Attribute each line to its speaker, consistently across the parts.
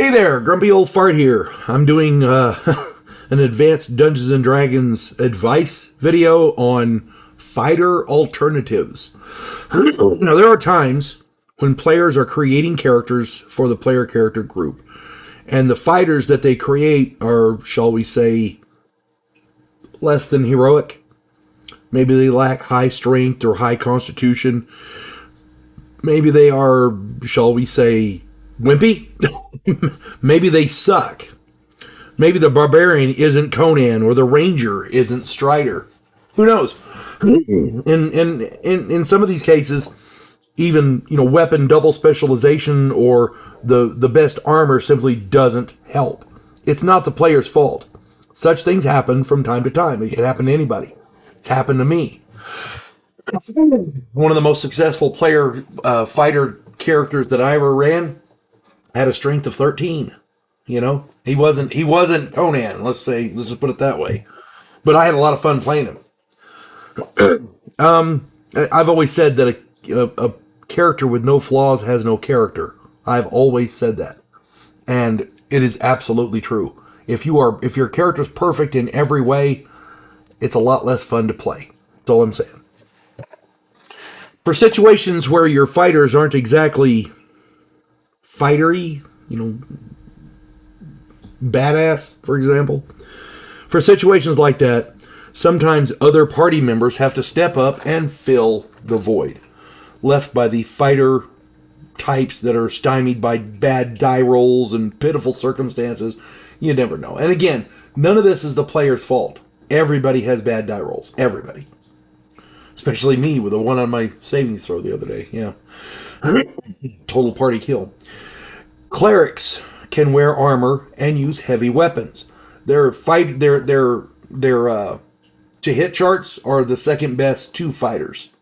Speaker 1: Hey there, Grumpy Old Fart here. I'm doing an advanced Dungeons & Dragons advice video on fighter alternatives. Now, there are times when players are creating characters for the player character group, and the fighters that they create are, shall we say, less than heroic. Maybe they lack high strength or high constitution. Maybe they are, shall we say, wimpy. Maybe they suck. Maybe the barbarian isn't Conan or the ranger isn't Strider. Who knows? In some of these cases, even weapon double specialization or the best armor simply doesn't help. It's not the player's fault. Such things happen from time to time. It can happen to anybody. It's happened to me. One of the most successful player fighter characters that I ever ran had a strength of 13. He wasn't Conan. Let's just put it that way. But I had a lot of fun playing him. I've always said that a character with no flaws has no character. I've always said that, and it is absolutely true. If your character's perfect in every way, it's a lot less fun to play. That's all I'm saying. For situations where your fighters aren't exactly fightery, badass, for example. For situations like that, sometimes other party members have to step up and fill the void left by the fighter types that are stymied by bad die rolls and pitiful circumstances. You never know. And again, none of this is the player's fault. Everybody has bad die rolls. Everybody. Especially me with a 1 on my savings throw the other day. Yeah. Total party kill. Clerics can wear armor and use heavy weapons. Their to hit charts are the second best to fighters.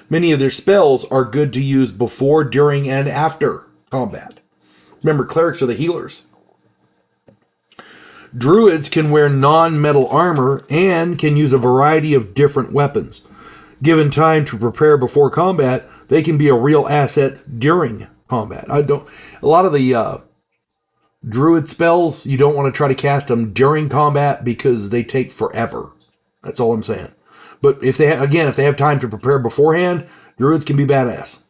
Speaker 1: Many of their spells are good to use before, during, and after combat. Remember, clerics are the healers. Druids can wear non-metal armor and can use a variety of different weapons. Given time to prepare before combat, they can be a real asset during combat. A lot of the druid spells, you don't want to try to cast them during combat because they take forever. That's all I'm saying. But if they have time to prepare beforehand, druids can be badass.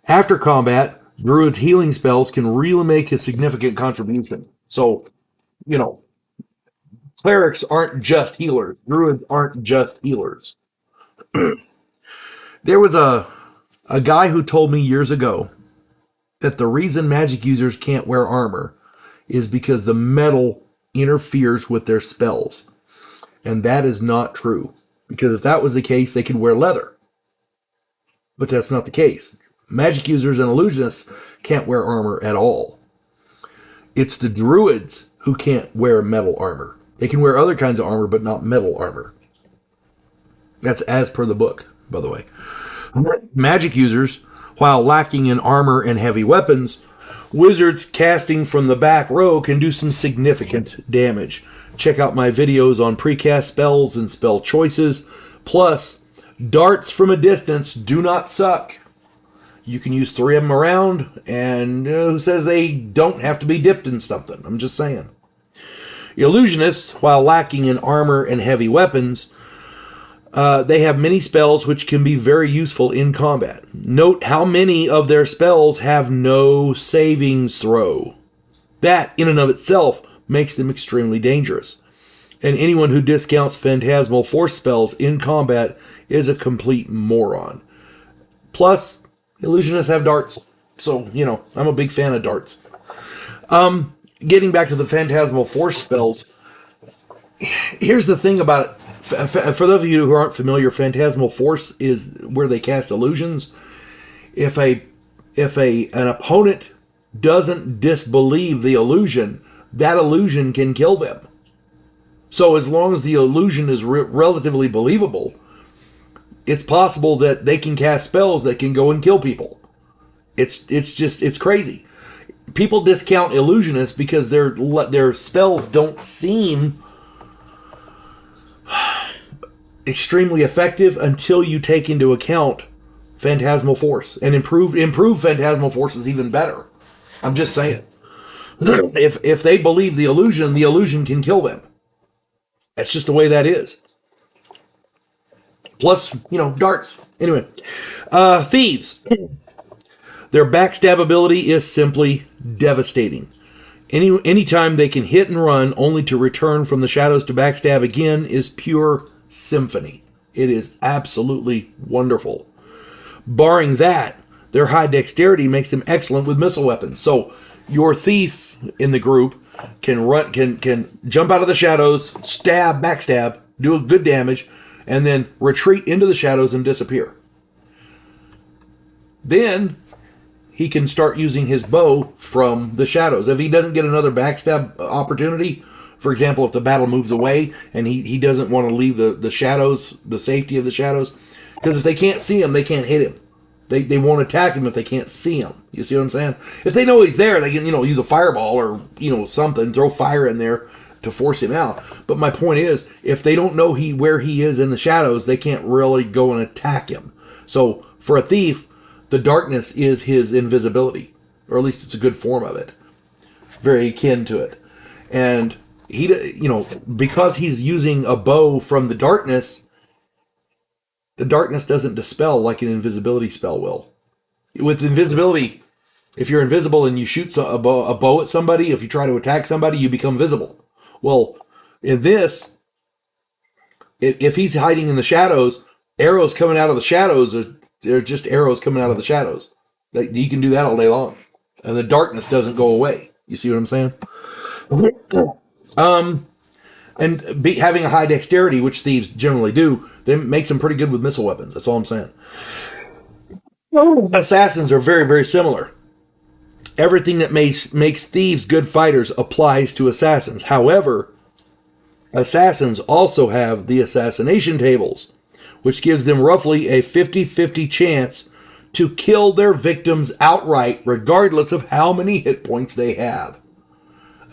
Speaker 1: After combat, druids' healing spells can really make a significant contribution. So, clerics aren't just healers. Druids aren't just healers. There was a guy who told me years ago that the reason magic users can't wear armor is because the metal interferes with their spells. And that is not true. Because if that was the case, they could wear leather. But that's not the case. Magic users and illusionists can't wear armor at all. It's the druids who can't wear metal armor. They can wear other kinds of armor, but not metal armor. That's as per the book, by the way. Magic users, while lacking in armor and heavy weapons, wizards casting from the back row can do some significant damage. Check out my videos on precast spells and spell choices. Plus, darts from a distance do not suck. You can use 3 of them around, and who says they don't have to be dipped in something? I'm just saying. Illusionists, while lacking in armor and heavy weapons, they have many spells which can be very useful in combat. Note how many of their spells have no savings throw. That, in and of itself, makes them extremely dangerous. And anyone who discounts phantasmal force spells in combat is a complete moron. Plus, illusionists have darts. So, I'm a big fan of darts. Getting back to the phantasmal force spells, here's the thing about it. For those of you who aren't familiar, phantasmal force is where they cast illusions. If an opponent doesn't disbelieve the illusion, that illusion can kill them. So as long as the illusion is relatively believable, it's possible that they can cast spells that can go and kill people. It's crazy. People discount illusionists because their spells don't seem extremely effective until you take into account Phantasmal Force. And improved Phantasmal Force is even better. I'm just saying. If they believe the illusion can kill them. That's just the way that is. Plus, darts. Anyway, thieves. Their backstab ability is simply devastating. Anytime they can hit and run only to return from the shadows to backstab again is pure symphony. It is absolutely wonderful. Barring that, their high dexterity makes them excellent with missile weapons. So your thief in the group can jump out of the shadows, backstab, do a good damage, and then retreat into the shadows and disappear. Then he can start using his bow from the shadows. If he doesn't get another backstab opportunity, for example, if the battle moves away and he doesn't want to leave the shadows, the safety of the shadows, because if they can't see him, they can't hit him. They won't attack him if they can't see him. You see what I'm saying? If they know he's there, they can, use a fireball or, something, throw fire in there to force him out. But my point is, if they don't know where he is in the shadows, they can't really go and attack him. So for a thief, the darkness is his invisibility, or at least it's a good form of it. Very akin to it. And he, because he's using a bow from the darkness doesn't dispel like an invisibility spell will. With invisibility, if you're invisible and you shoot a bow at somebody, if you try to attack somebody, you become visible. Well, in this, if he's hiding in the shadows, arrows coming out of the shadows they're just arrows coming out of the shadows. You can do that all day long. And the darkness doesn't go away. You see what I'm saying? And having a high dexterity, which thieves generally do, then makes them pretty good with missile weapons. That's all I'm saying. Assassins are very, very similar. Everything that makes thieves good fighters applies to assassins. However, assassins also have the assassination tables, which gives them roughly a 50-50 chance to kill their victims outright, regardless of how many hit points they have.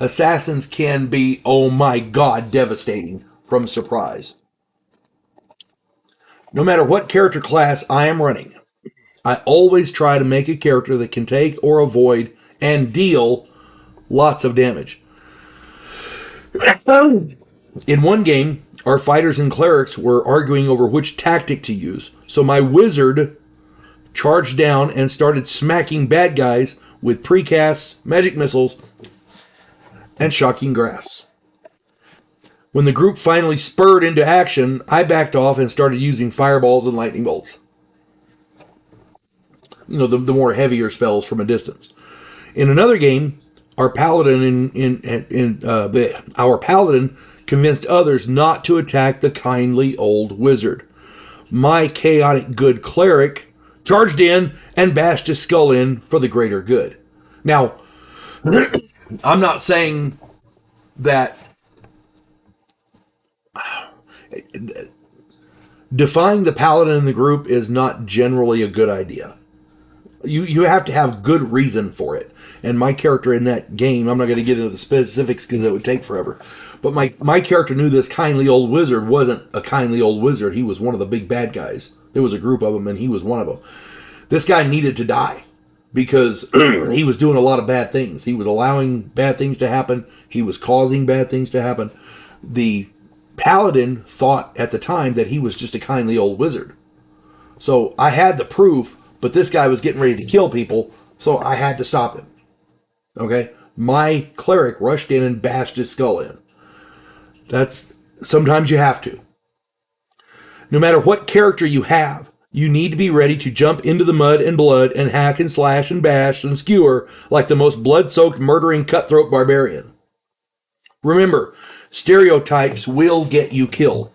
Speaker 1: Assassins can be, oh my god, devastating from surprise. No matter what character class I am running, I always try to make a character that can take or avoid and deal lots of damage. In one game, our fighters and clerics were arguing over which tactic to use, so my wizard charged down and started smacking bad guys with precasts, magic missiles, and shocking grasps. When the group finally spurred into action, I backed off and started using fireballs and lightning bolts. The more heavier spells from a distance. In another game, our paladin our paladin convinced others not to attack the kindly old wizard. My chaotic good cleric charged in and bashed his skull in for the greater good. Now, I'm not saying that defying the paladin in the group is not generally a good idea. You have to have good reason for it. And my character in that game, I'm not going to get into the specifics because it would take forever. But my character knew this kindly old wizard wasn't a kindly old wizard. He was one of the big bad guys. There was a group of them and he was one of them. This guy needed to die because he was doing a lot of bad things. He was allowing bad things to happen. He was causing bad things to happen. The paladin thought at the time that he was just a kindly old wizard. So I had the proof, but this guy was getting ready to kill people, so I had to stop him. Okay? My cleric rushed in and bashed his skull in. Sometimes you have to. No matter what character you have, you need to be ready to jump into the mud and blood and hack and slash and bash and skewer like the most blood-soaked murdering cutthroat barbarian. Remember, stereotypes will get you killed.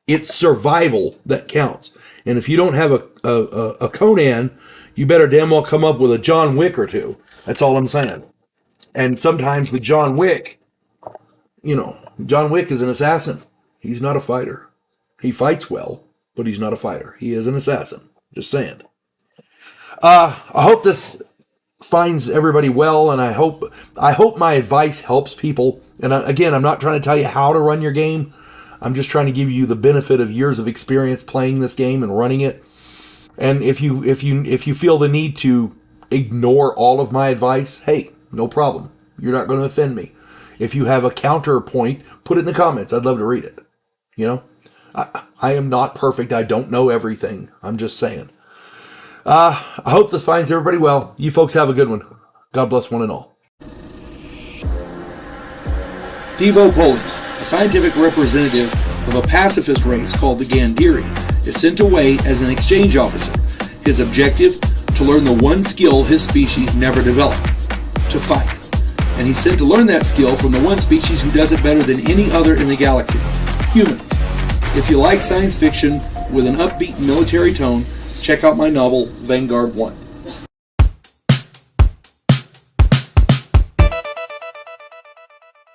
Speaker 1: It's survival that counts. And if you don't have a Conan, you better damn well come up with a John Wick or two. That's all I'm saying. And sometimes with John Wick, John Wick is an assassin. He's not a fighter. He fights well, but he's not a fighter. He is an assassin. Just saying. I hope this finds everybody well, and I hope my advice helps people. And again, I'm not trying to tell you how to run your game. I'm just trying to give you the benefit of years of experience playing this game and running it. And if you feel the need to ignore all of my advice, hey, no problem. You're not going to offend me. If you have a counterpoint, put it in the comments. I'd love to read it. You know, I am not perfect. I don't know everything. I'm just saying. I hope this finds everybody well. You folks have a good one. God bless one and all.
Speaker 2: Devo Poland, a scientific representative of a pacifist race called the Gandhiri, is sent away as an exchange officer. His objective? To learn the one skill his species never developed, to fight. And he's sent to learn that skill from the one species who does it better than any other in the galaxy, humans. If you like science fiction with an upbeat military tone, check out my novel, Vanguard One.